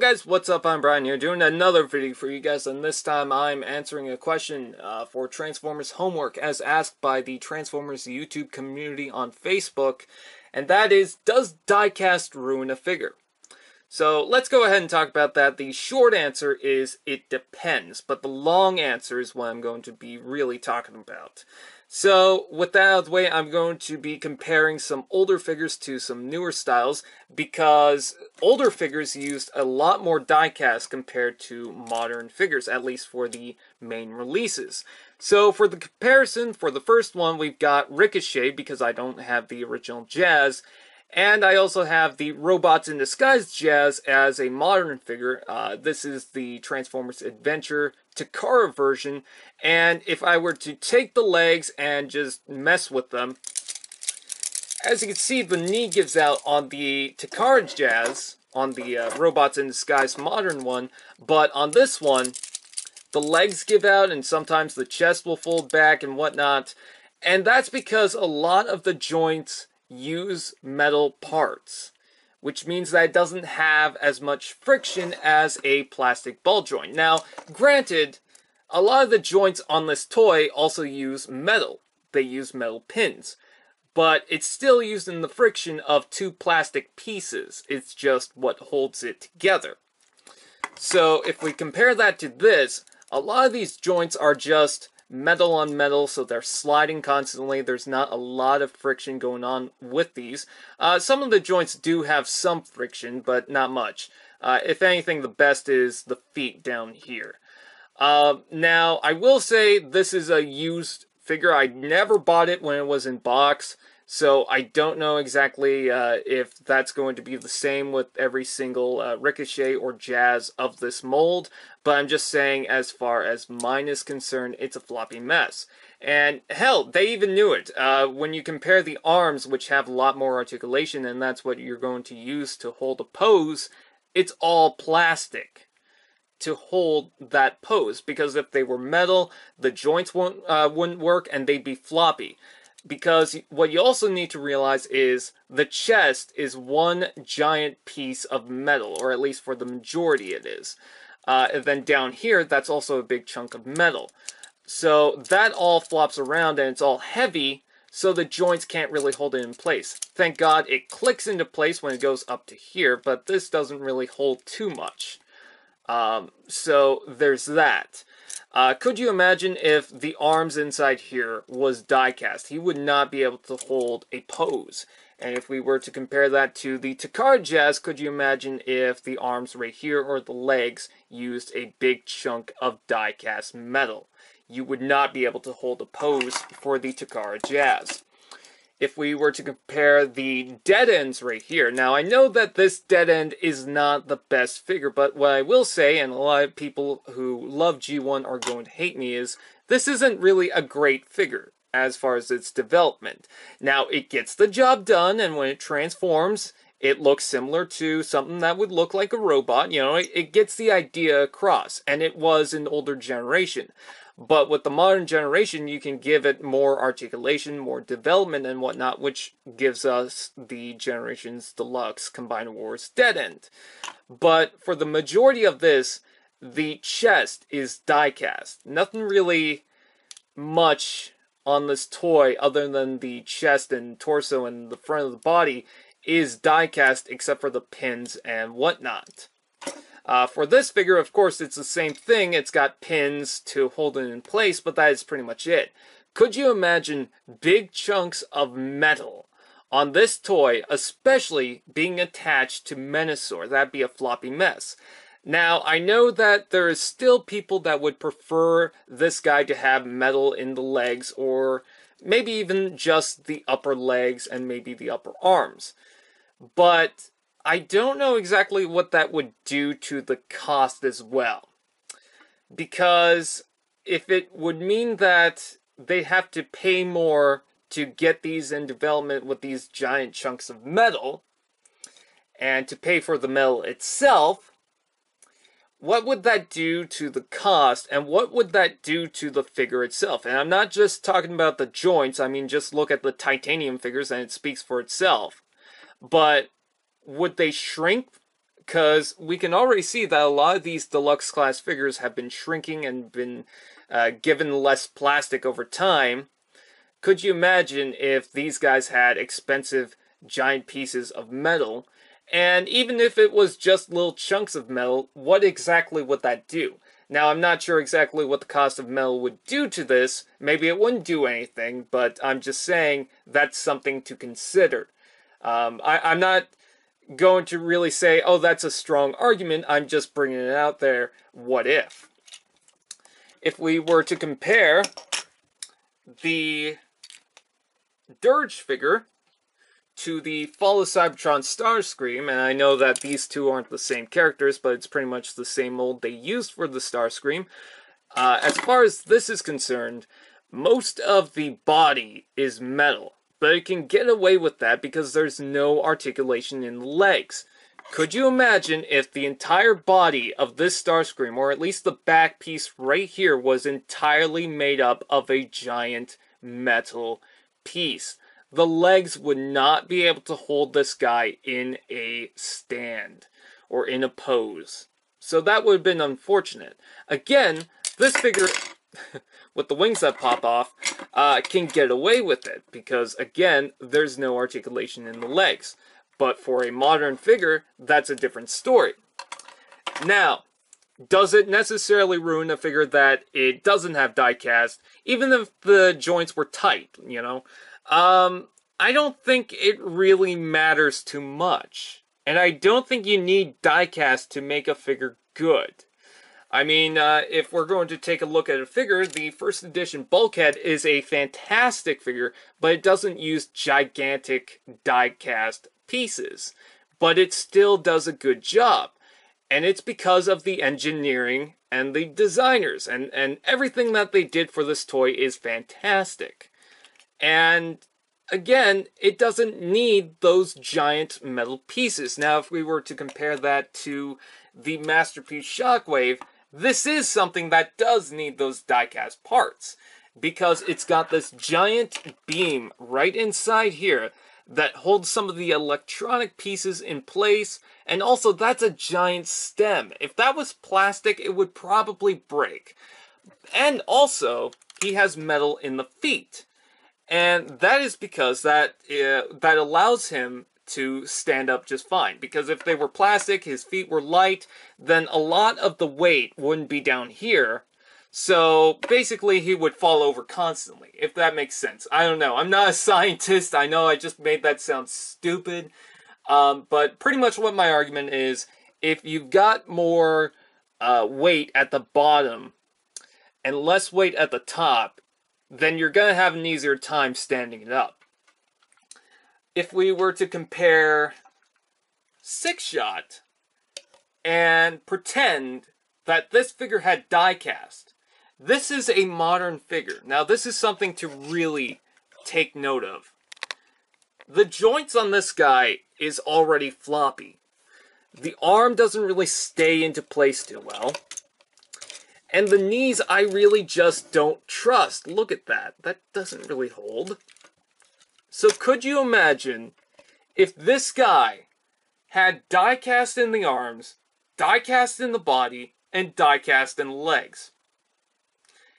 guys, what's up? I'm Brian here, doing another video for you guys, and this time I'm answering a question for Transformers homework as asked by the Transformers YouTube community on Facebook, and that is, does diecast ruin a figure? So let's go ahead and talk about that. The short answer is it depends, but the long answer is what I'm going to be really talking about. So, with that out of the way, I'm going to be comparing some older figures to some newer styles, because older figures used a lot more diecast compared to modern figures, at least for the main releases. So, for the comparison, for the first one, we've got Ricochet, because I don't have the original Jazz, and I also have the Robots in Disguise Jazz as a modern figure. This is the Transformers Adventure Takara version, and if I were to take the legs and just mess with them, as you can see, the knee gives out on the Takara Jazz, on the Robots in Disguise modern one, but on this one, the legs give out and sometimes the chest will fold back and whatnot, and that's because a lot of the joints use metal parts, which means that it doesn't have as much friction as a plastic ball joint. Now, granted, a lot of the joints on this toy also use metal. They use metal pins, but it's still using the friction of two plastic pieces. It's just what holds it together. So if we compare that to this, a lot of these joints are just metal on metal, so they're sliding constantly. There's not a lot of friction going on with these. Some of the joints do have some friction, but not much. If anything, the best is the feet down here. Now, I will say this is a used figure. I never bought it when it was in box, so I don't know exactly if that's going to be the same with every single Ricochet or Jazz of this mold, but I'm just saying, as far as mine is concerned, it's a floppy mess. And hell, they even knew it. When you compare the arms, which have a lot more articulation, and that's what you're going to use to hold a pose, it's all plastic to hold that pose, because if they were metal, the joints wouldn't work and they'd be floppy. Because what you also need to realize is the chest is one giant piece of metal, or at least for the majority it is. And then down here, that's also a big chunk of metal. So that all flops around and it's all heavy, so the joints can't really hold it in place. Thank God it clicks into place when it goes up to here, but this doesn't really hold too much. So there's that. Could you imagine if the arms inside here was diecast? He would not be able to hold a pose. And if we were to compare that to the Takara Jazz, could you imagine if the arms right here or the legs used a big chunk of diecast metal? You would not be able to hold a pose for the Takara Jazz. If we were to compare the dead ends right here, now I know that this dead end is not the best figure, but what I will say, and a lot of people who love G1 are going to hate me, is this isn't really a great figure as far as its development. Now, it gets the job done, and when it transforms, it looks similar to something that would look like a robot. You know, it gets the idea across, and it was an older generation. But with the modern generation, you can give it more articulation, more development and whatnot, which gives us the Generations Deluxe Combined Wars Dead End. But for the majority of this, the chest is diecast. Nothing really much on this toy other than the chest and torso and the front of the body is diecast, except for the pins and whatnot. For this figure, of course, it's the same thing. It's got pins to hold it in place, but that is pretty much it. Could you imagine big chunks of metal on this toy, especially being attached to Menasor? That'd be a floppy mess. Now, I know that there is still people that would prefer this guy to have metal in the legs, or maybe even just the upper legs and maybe the upper arms. But I don't know exactly what that would do to the cost as well. Because if it would mean that they have to pay more to get these in development with these giant chunks of metal, and to pay for the metal itself, what would that do to the cost, and what would that do to the figure itself? And I'm not just talking about the joints, I mean just look at the titanium figures and it speaks for itself. But would they shrink because we can already see that a lot of these deluxe class figures have been shrinking and been given less plastic over time. Could you imagine if these guys had expensive giant pieces of metal? And even if it was just little chunks of metal, what exactly would that do? Now, I'm not sure exactly what the cost of metal would do to this. Maybe it wouldn't do anything, but I'm just saying that's something to consider. I'm not going to really say, oh, that's a strong argument. I'm just bringing it out there. What if? If we were to compare the Dirge figure to the Fall of Cybertron Starscream, and I know that these two aren't the same characters, but it's pretty much the same mold they used for the Starscream. As far as this is concerned, most of the body is metal, but it can get away with that because there's no articulation in the legs. Could you imagine if the entire body of this Starscream, or at least the back piece right here, was entirely made up of a giant metal piece? The legs would not be able to hold this guy in a stand or in a pose. So that would have been unfortunate. Again, this figure, with the wings that pop off, can get away with it because, again, there's no articulation in the legs. But for a modern figure, that's a different story. Now, does it necessarily ruin a figure that it doesn't have die-cast, even if the joints were tight, you know? I don't think it really matters too much. And I don't think you need die-cast to make a figure good. I mean, if we're going to take a look at a figure, the first edition Bulkhead is a fantastic figure, but it doesn't use gigantic die-cast pieces. But it still does a good job. And it's because of the engineering and the designers. And everything that they did for this toy is fantastic. And again, it doesn't need those giant metal pieces. Now, if we were to compare that to the Masterpiece Shockwave, this is something that does need those die-cast parts. Because it's got this giant beam right inside here that holds some of the electronic pieces in place, and also that's a giant stem. If that was plastic, it would probably break. And also, he has metal in the feet. And that is because that allows him to stand up just fine. Because if they were plastic, his feet were light, then a lot of the weight wouldn't be down here. So basically he would fall over constantly, if that makes sense. I don't know. I'm not a scientist. I know I just made that sound stupid. But pretty much what my argument is, if you've got more weight at the bottom and less weight at the top, then you're going to have an easier time standing it up. If we were to compare Six-Shot and pretend that this figure had die-cast, this is a modern figure. Now, this is something to really take note of. The joints on this guy is already floppy. The arm doesn't really stay into place too well. And the knees, I really just don't trust. Look at that. That doesn't really hold. So could you imagine if this guy had die-cast in the arms, die-cast in the body, and die-cast in the legs?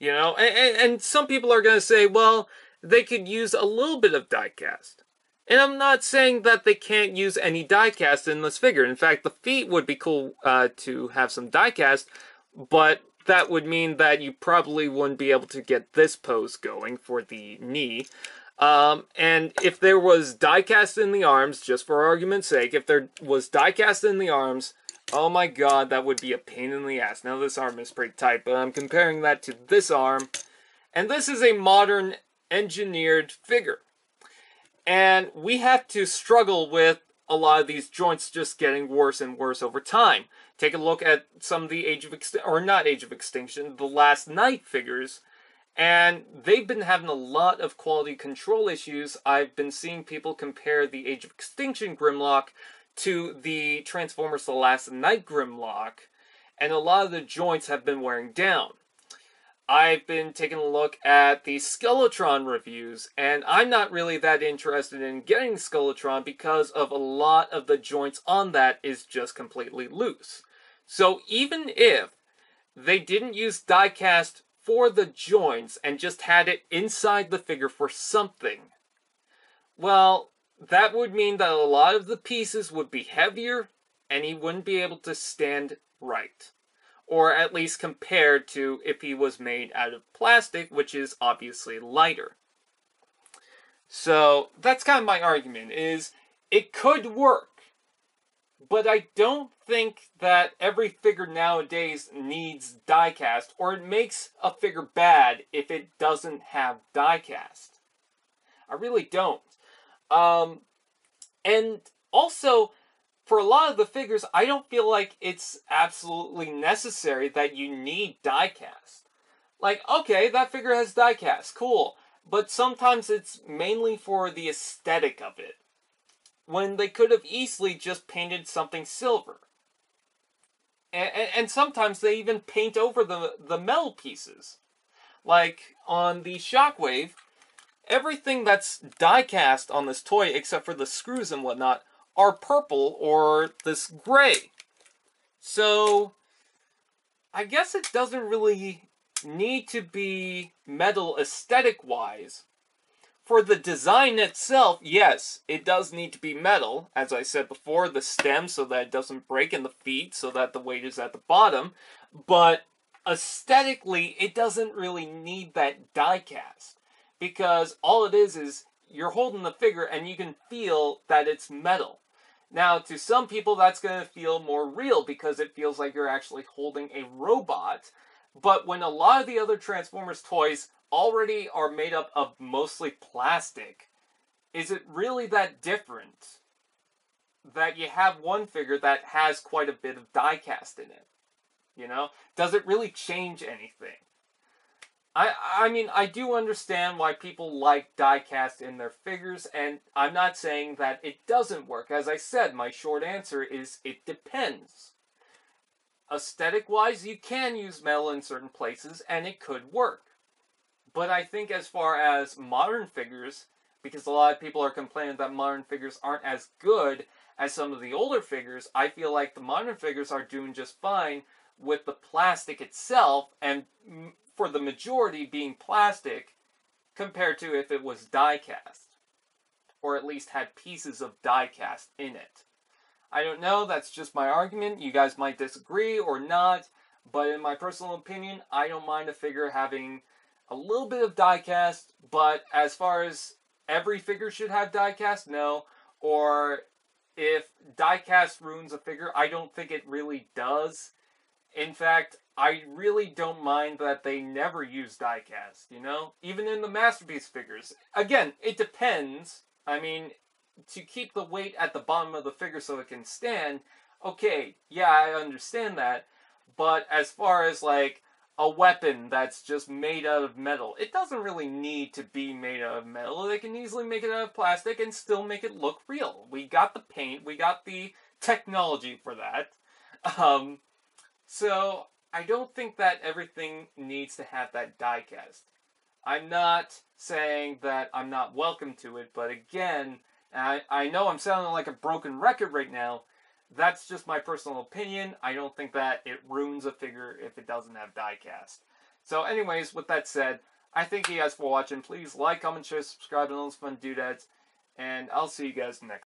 You know, and some people are going to say, well, they could use a little bit of die-cast. And I'm not saying that they can't use any die-cast in this figure. In fact, the feet would be cool to have some die-cast, but that would mean that you probably wouldn't be able to get this pose going for the knee. And if there was die-cast in the arms, just for argument's sake, if there was die-cast in the arms, oh my god, that would be a pain in the ass. Now this arm is pretty tight, but I'm comparing that to this arm. And this is a modern engineered figure. And we have to struggle with a lot of these joints just getting worse and worse over time. Take a look at some of the the Last Knight figures. And they've been having a lot of quality control issues. I've been seeing people compare the Age of Extinction Grimlock to the Transformers The Last Knight Grimlock, and a lot of the joints have been wearing down. I've been taking a look at the Skeletron reviews, and I'm not really that interested in getting Skeletron because of a lot of the joints on that is just completely loose. So even if they didn't use diecast for the joints and just had it inside the figure for something, well, that would mean that a lot of the pieces would be heavier and he wouldn't be able to stand right. Or at least compared to if he was made out of plastic, which is obviously lighter. So that's kind of my argument, is it could work, but I don't think that every figure nowadays needs diecast, or it makes a figure bad if it doesn't have diecast. I really don't. And also, for a lot of the figures, I don't feel like it's absolutely necessary that you need diecast. Like, okay, that figure has diecast, cool. But sometimes it's mainly for the aesthetic of it, when they could have easily just painted something silver. And sometimes they even paint over the metal pieces. Like, on the Shockwave, everything that's die-cast on this toy, except for the screws and whatnot, are purple or this gray. So, I guess it doesn't really need to be metal aesthetic-wise. For the design itself, yes, it does need to be metal. As I said before, the stem so that it doesn't break in the feet, so that the weight is at the bottom. But aesthetically, it doesn't really need that die-cast. Because all it is you're holding the figure and you can feel that it's metal. Now, to some people, that's going to feel more real because it feels like you're actually holding a robot. But when a lot of the other Transformers toys already are made up of mostly plastic, is it really that different that you have one figure that has quite a bit of die-cast in it? You know? Does it really change anything? I mean, I do understand why people like die-cast in their figures, and I'm not saying that it doesn't work. As I said, my short answer is it depends. Aesthetic-wise, you can use metal in certain places, and it could work. But I think as far as modern figures, because a lot of people are complaining that modern figures aren't as good as some of the older figures, I feel like the modern figures are doing just fine with the plastic itself, and for the majority being plastic, compared to if it was die-cast. Or at least had pieces of die-cast in it. I don't know, that's just my argument. You guys might disagree or not, but in my personal opinion, I don't mind a figure having a little bit of die-cast, but as far as every figure should have die-cast, no. Or if die-cast ruins a figure, I don't think it really does. In fact, I really don't mind that they never use die-cast, you know? Even in the Masterpiece figures. Again, it depends. I mean, to keep the weight at the bottom of the figure so it can stand, okay, yeah, I understand that. But as far as, like, a weapon that's just made out of metal, it doesn't really need to be made out of metal. They can easily make it out of plastic and still make it look real. We got the paint, we got the technology for that. So, I don't think that everything needs to have that die-cast. I'm not saying that I'm not welcome to it, but again, I know I'm sounding like a broken record right now. That's just my personal opinion. I don't think that it ruins a figure if it doesn't have die-cast. So anyways, with that said, I thank you guys for watching. Please like, comment, share, subscribe, and all those fun doodads. And I'll see you guys next time.